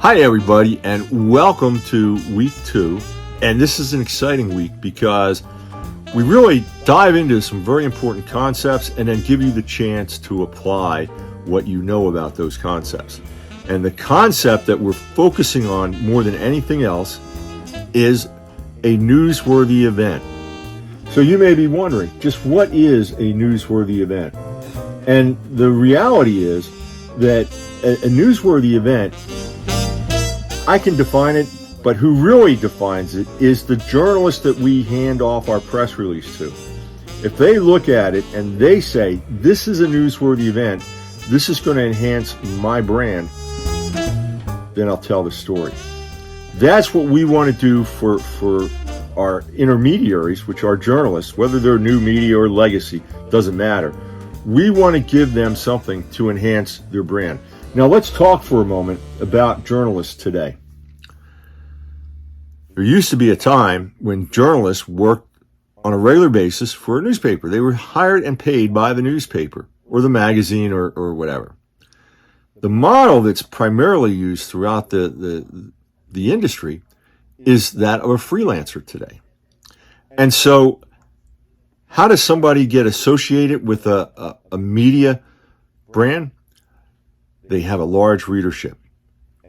Hi, everybody, and welcome to week 2. And this is an exciting week because we really dive into some very important concepts and then give you the chance to apply what you know about those concepts. And the concept that we're focusing on more than anything else is a newsworthy event. So you may be wondering, just what is a newsworthy event? And the reality is that a newsworthy event, I can define it, but who really defines it is the journalist that we hand off our press release to. If they look at it and they say, this is a newsworthy event, this is going to enhance my brand, then I'll tell the story. That's what we want to do for our intermediaries, which are journalists, whether they're new media or legacy, doesn't matter. We want to give them something to enhance their brand. Now let's talk for a moment about journalists today. There used to be a time when journalists worked on a regular basis for a newspaper. They were hired and paid by the newspaper or the magazine or whatever. The model that's primarily used throughout the industry is that of a freelancer today. And so how does somebody get associated with a media brand? They have a large readership.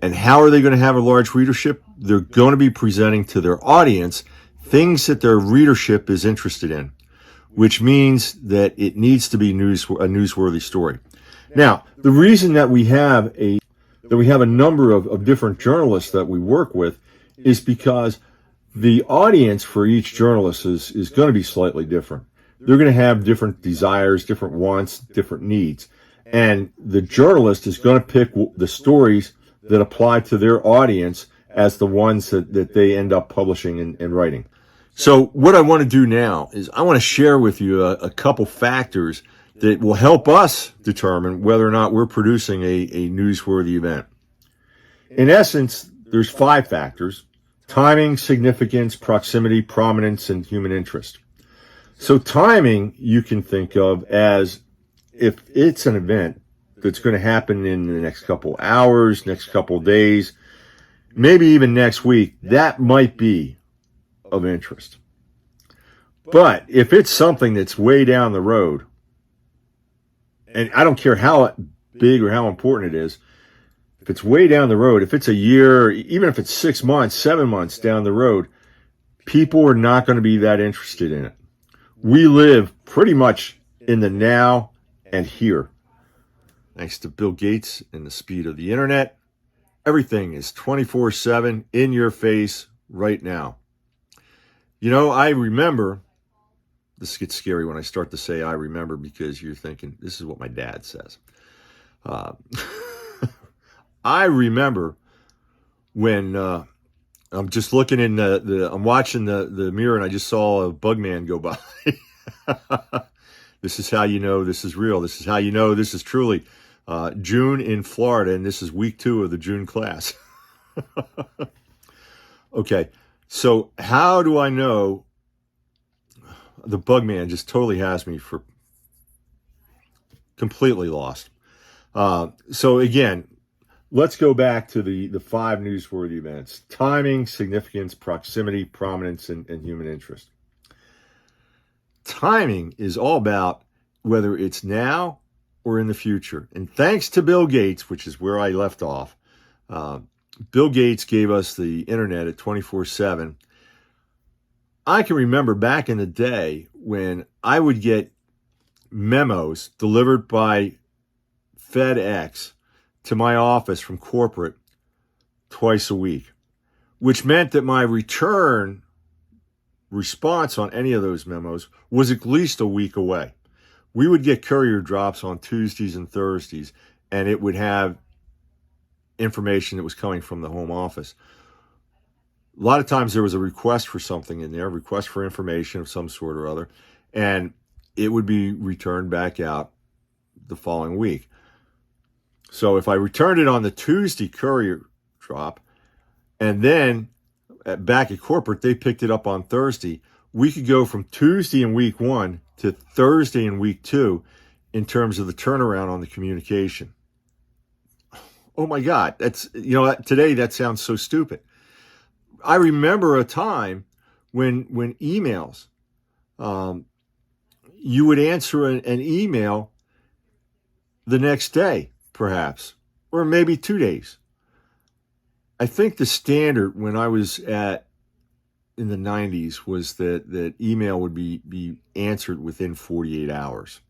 And how are they going to have a large readership? They're going to be presenting to their audience things that their readership is interested in, which means that it needs to be a newsworthy story. Now, the reason that we have a number of different journalists that we work with is because the audience for each journalist is going to be slightly different. They're going to have different desires, different wants, different needs. And the journalist is going to pick the stories that apply to their audience as the ones that they end up publishing and writing. So what I want to do now is I want to share with you a couple factors that will help us determine whether or not we're producing a newsworthy event. In essence, there's 5 factors: timing, significance, proximity, prominence, and human interest. So timing you can think of as if it's an event that's going to happen in the next couple hours, next couple days, maybe even next week, that might be of interest. But if it's something that's way down the road, and I don't care how big or how important it is, if it's way down the road, if it's a year, even if it's 6 months, 7 months down the road, people are not going to be that interested in it. We live pretty much in the now and here. Thanks to Bill Gates and the speed of the internet, everything is 24/7 in your face right now. You know, I remember, this gets scary when I start to say I remember because you're thinking, this is what my dad says. I remember when I'm just looking in I'm watching the mirror and I just saw a bug man go by. This is how you know this is real. This is how you know this is truly June in Florida, and this is week 2 of the June class. Okay, so how do I know? The bug man just totally has me for completely lost. So again, let's go back to the 5 newsworthy events: timing, significance, proximity, prominence, and human interest. Timing is all about whether it's now or in the future. And thanks to Bill Gates, which is where I left off, Bill Gates gave us the internet at 24/7. I can remember back in the day when I would get memos delivered by FedEx to my office from corporate twice a week, which meant that my return response on any of those memos was at least a week away. We would get courier drops on Tuesdays and Thursdays, and it would have information that was coming from the home office. A lot of times there was a request for something in there, a request for information of some sort or other, and it would be returned back out the following week. So if I returned it on the Tuesday courier drop, and then back at corporate, they picked it up on Thursday, we could go from Tuesday in week 1 to Thursday in week 2 in terms of the turnaround on the communication. Oh my God, that's, today that sounds so stupid. I remember a time when emails, um, you would answer an email the next day, perhaps, or maybe 2 days. I think the standard when I was in the 90s was that email would be answered within 48 hours.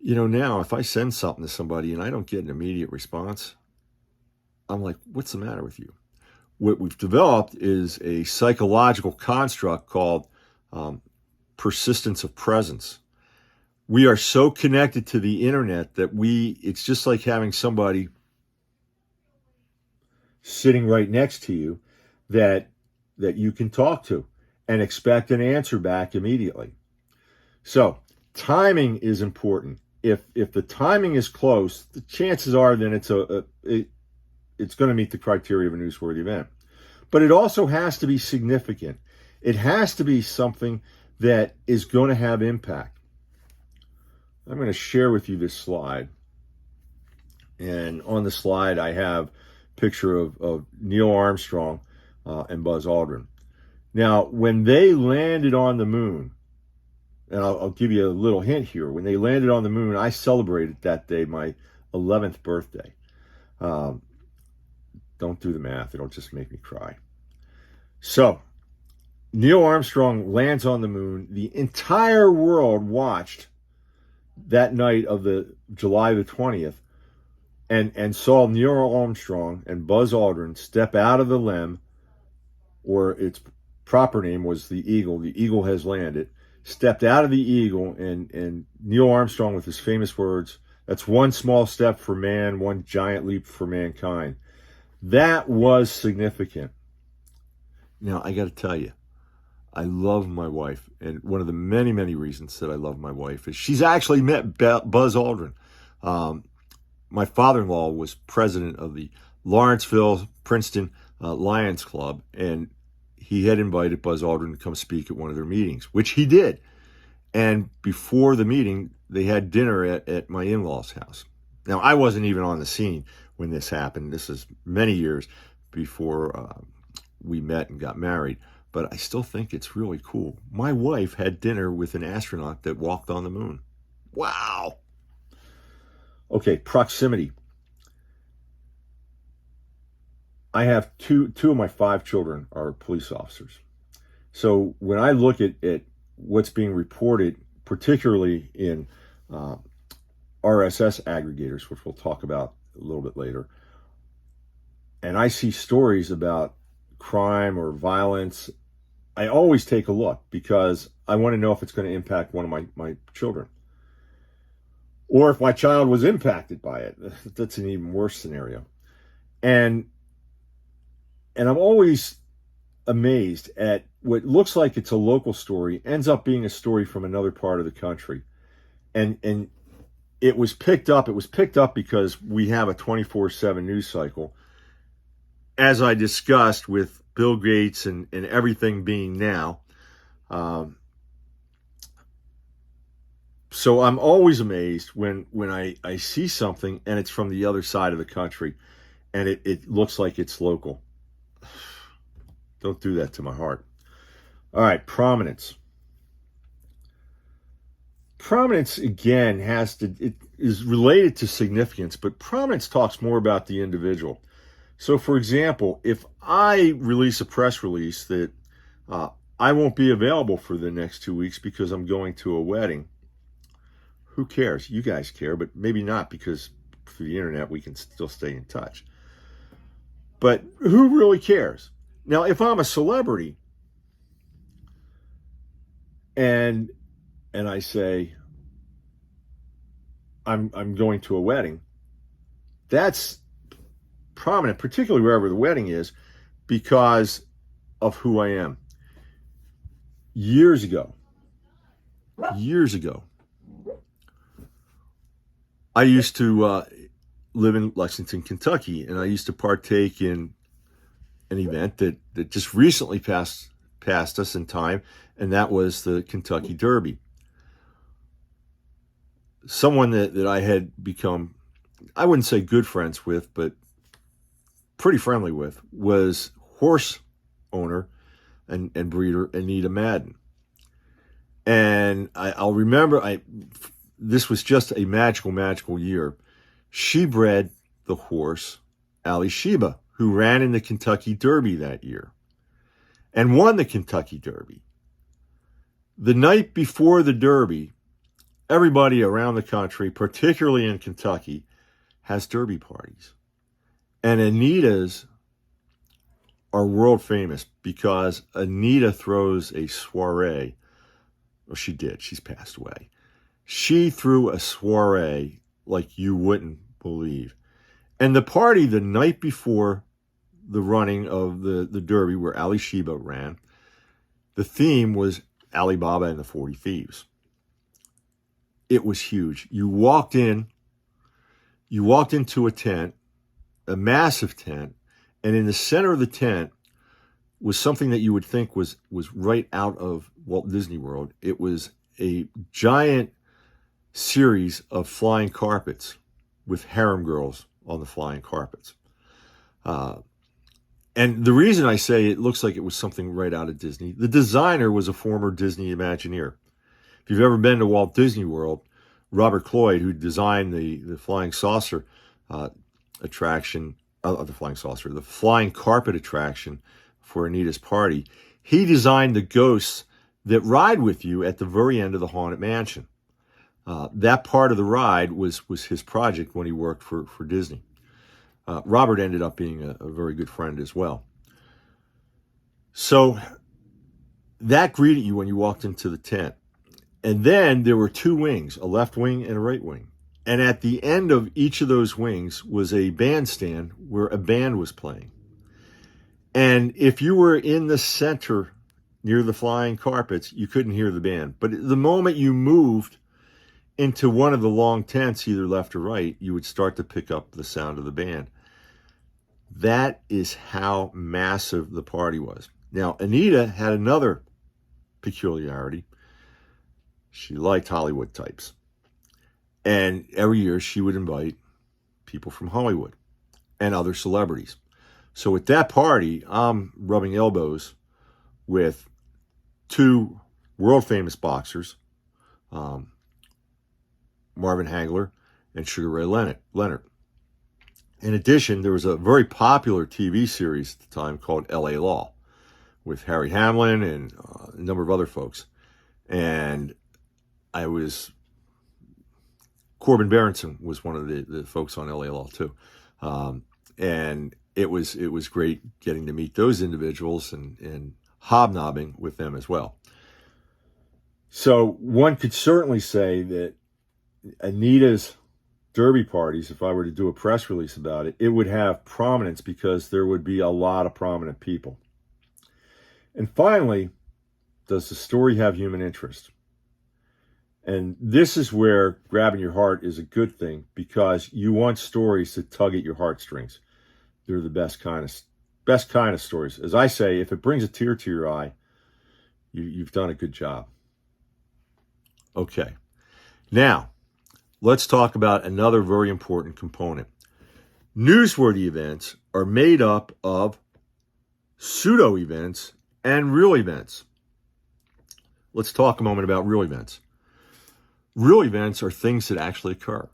Now if I send something to somebody and I don't get an immediate response, I'm like, what's the matter with you? What we've developed is a psychological construct called persistence of presence. We are so connected to the internet that it's just like having somebody sitting right next to you that you can talk to and expect an answer back immediately. So timing is important. If the timing is close, the chances are then it's going to meet the criteria of a newsworthy event. But it also has to be significant. It has to be something that is going to have impact. I'm going to share with you this slide. And on the slide, I have a picture of Neil Armstrong and Buzz Aldrin. Now, when they landed on the moon, and I'll give you a little hint here. When they landed on the moon, I celebrated that day my 11th birthday. Don't do the math. It'll just make me cry. So, Neil Armstrong lands on the moon. The entire world watched that night of the July the 20th and saw Neil Armstrong and Buzz Aldrin step out of the LEM, or its proper name was the Eagle. The Eagle has landed. Stepped out of the Eagle, and Neil Armstrong with his famous words, "That's one small step for man, one giant leap for mankind." That was significant. Now, I got to tell you, I love my wife, and one of the many, many reasons that I love my wife is she's actually met Buzz Aldrin. My father-in-law was president of the Lawrenceville Princeton Lions Club, and he had invited Buzz Aldrin to come speak at one of their meetings, which he did. And before the meeting, they had dinner at my in-laws' house. Now, I wasn't even on the scene when this happened. This is many years before we met and got married. But I still think it's really cool. My wife had dinner with an astronaut that walked on the moon. Wow. Okay, proximity. I have two of my 5 children are police officers. So when I look at what's being reported, particularly in RSS aggregators, which we'll talk about a little bit later, and I see stories about crime or violence, I always take a look because I want to know if it's going to impact one of my children. Or if my child was impacted by it. That's an even worse scenario. And I'm always amazed at what looks like it's a local story, ends up being a story from another part of the country. And it was picked up. It was picked up because we have a 24/7 news cycle. As I discussed with Bill Gates and everything being now. So I'm always amazed when I see something and it's from the other side of the country and it looks like it's local. Don't do that to my heart. All right, prominence. Prominence, again, it is related to significance, but prominence talks more about the individual. So, for example, if I release a press release that I won't be available for the next 2 weeks because I'm going to a wedding, who cares? You guys care, but maybe not, because through the internet we can still stay in touch. But who really cares? Now, if I'm a celebrity and I say I'm going to a wedding, that's prominent, particularly wherever the wedding is, because of who I am. Years ago, I used to live in Lexington, Kentucky, and I used to partake in an event that just recently passed us in time, and that was the Kentucky Derby. Someone that I had become I wouldn't say good friends with, but pretty friendly with, was horse owner and breeder Anita Madden. And I'll remember, this was just a magical year. She bred the horse Ali Sheba, who ran in the Kentucky Derby that year and won the Kentucky Derby. The night before the Derby, everybody around the country, particularly in Kentucky, has Derby parties. And Anita's are world famous because Anita throws a soiree. Well, she did. She's passed away. She threw a soiree like you wouldn't believe. And the party the night before the running of the Derby, where Ali Sheba ran, the theme was Alibaba and the 40 Thieves. It was huge. You walked into a tent, a massive tent, and in the center of the tent was something that you would think was right out of Walt Disney World. It was a giant series of flying carpets with harem girls on the flying carpets. And the reason I say it looks like it was something right out of Disney, the designer was a former Disney Imagineer. If you've ever been to Walt Disney World, Robert Cloyd, who designed the flying saucer attraction, the flying carpet attraction for Anita's party, he designed the ghosts that ride with you at the very end of the Haunted Mansion. That part of the ride was his project when he worked for Disney. Robert ended up being a very good friend as well. So that greeted you when you walked into the tent. And then there were two wings, a left wing and a right wing. And at the end of each of those wings was a bandstand where a band was playing. And if you were in the center near the flying carpets, you couldn't hear the band. But the moment you moved into one of the long tents, either left or right, you would start to pick up the sound of the band. That is how massive the party was. Now, Anita had another peculiarity. She liked Hollywood types. And every year she would invite people from Hollywood and other celebrities. So at that party, I'm rubbing elbows with two world famous boxers, Marvin Hagler and Sugar Ray Leonard. In addition, there was a very popular TV series at the time called L.A. Law with Harry Hamlin and a number of other folks. And Corbin Berenson was one of the folks on L.A. Law too. And it was great getting to meet those individuals and hobnobbing with them as well. So one could certainly say that Anita's Derby parties, if I were to do a press release about it, it would have prominence because there would be a lot of prominent people. And finally, does the story have human interest? And this is where grabbing your heart is a good thing because you want stories to tug at your heartstrings. They're the best kind of stories. As I say, if it brings a tear to your eye, you've done a good job. Okay. Now, let's talk about another very important component. Newsworthy events are made up of pseudo events and real events. Let's talk a moment about real events. Real events are things that actually occur.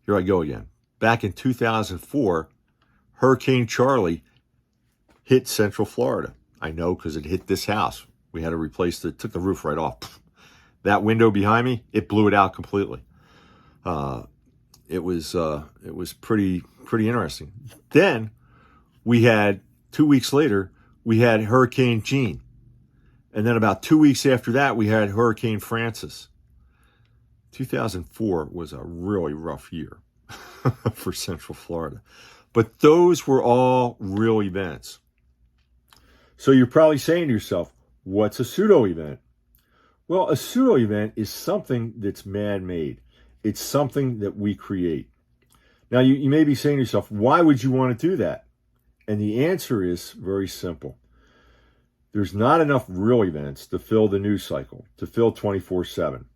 Here I go again. Back in 2004, Hurricane Charlie hit Central Florida. I know because it hit this house. We had to replace took the roof right off. That window behind me, it blew it out completely. It was pretty interesting. Then we had 2 weeks later, we had Hurricane Jean. And then about 2 weeks after that, we had Hurricane Francis. 2004 was a really rough year for Central Florida. But those were all real events. So you're probably saying to yourself, what's a pseudo event? Well, a pseudo event is something that's man-made. It's something that we create. Now, you may be saying to yourself, why would you want to do that? And the answer is very simple. There's not enough real events to fill the news cycle, to fill 24/7.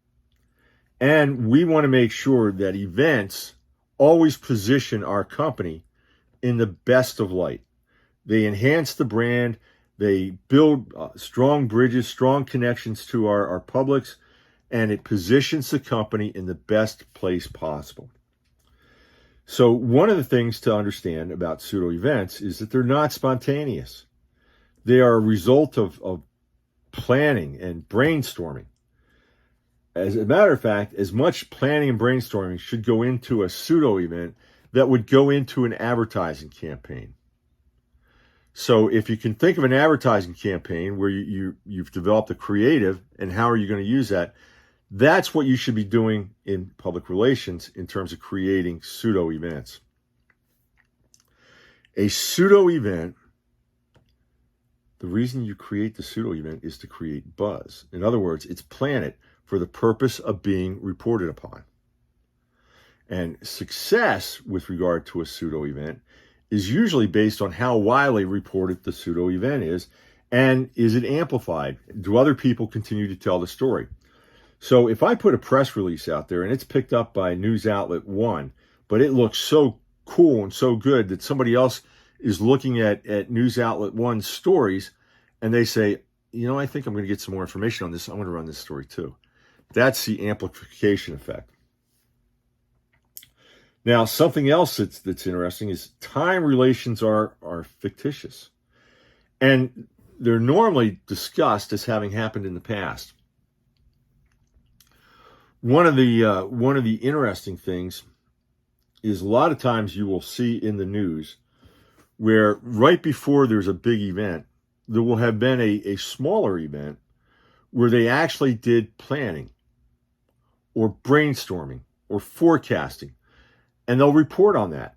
And we want to make sure that events always position our company in the best of light. They enhance the brand. They build strong bridges, strong connections to our publics, and it positions the company in the best place possible. So one of the things to understand about pseudo events is that they're not spontaneous. They are a result of planning and brainstorming. As a matter of fact, as much planning and brainstorming should go into a pseudo event that would go into an advertising campaign. So if you can think of an advertising campaign where you've developed a creative and how are you going to use that, that's what you should be doing in public relations in terms of creating pseudo events. A pseudo event, the reason you create the pseudo event is to create buzz. In other words, it's planted for the purpose of being reported upon. And success with regard to a pseudo event is usually based on how widely reported the pseudo event is, and is it amplified? Do other people continue to tell the story? So if I put a press release out there and it's picked up by news outlet 1, but it looks so cool and so good that somebody else is looking at news outlet 1's stories and they say, I think I'm going to get some more information on this. I'm going to run this story too. That's the amplification effect. Now, something else that's interesting is time relations are fictitious. And they're normally discussed as having happened in the past. One of the interesting things is a lot of times you will see in the news where right before there's a big event, there will have been a smaller event where they actually did planning or brainstorming or forecasting. And they'll report on that.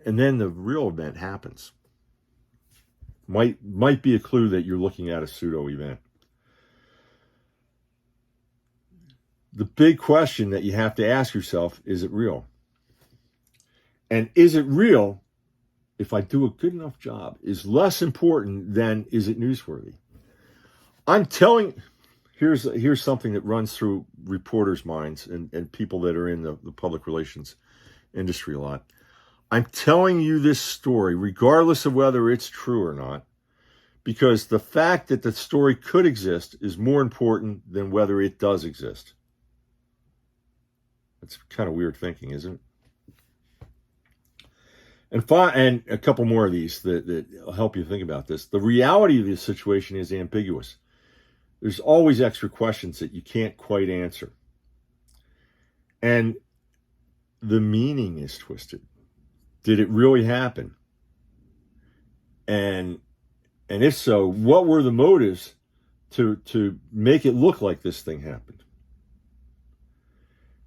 And then the real event happens. Might be a clue that you're looking at a pseudo event. The big question that you have to ask yourself, is it real? And is it real if I do a good enough job is less important than is it newsworthy? Here's something that runs through reporters' minds and people that are in the public relations industry a lot. I'm telling you this story, regardless of whether it's true or not, because the fact that the story could exist is more important than whether it does exist. That's kind of weird thinking, isn't it? And a couple more of these that will help you think about this. The reality of this situation is ambiguous. There's always extra questions that you can't quite answer. And the meaning is twisted. Did it really happen? And if so, what were the motives to make it look like this thing happened?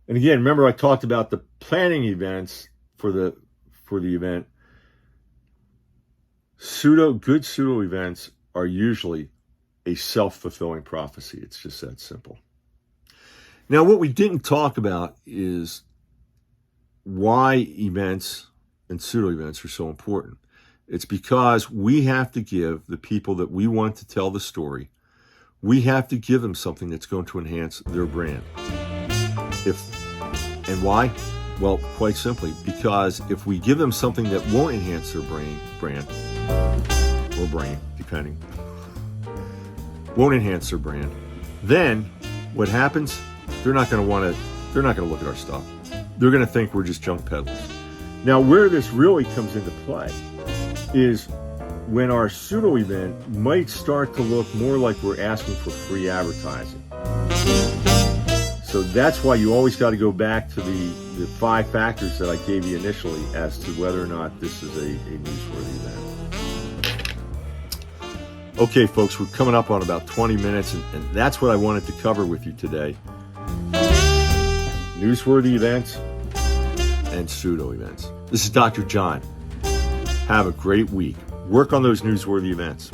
And again, remember I talked about the planning events for the event. Good pseudo events are usually a self-fulfilling prophecy. It's just that simple. Now, what we didn't talk about is why events and pseudo events are so important. It's because we have to give the people that we want to tell the story, we have to give them something that's going to enhance their brand. And why? Well, quite simply, because if we give them something that won't enhance their brand, depending, won't enhance their brand, then what happens? They're not going to look at our stuff. They're going to think we're just junk peddlers. Now, where this really comes into play is when our pseudo event might start to look more like we're asking for free advertising. So that's why you always got to go back to the 5 factors that I gave you initially as to whether or not this is a newsworthy event. Okay, folks, we're coming up on about 20 minutes, and that's what I wanted to cover with you today. Newsworthy events and pseudo events. This is Dr. John. Have a great week. Work on those newsworthy events.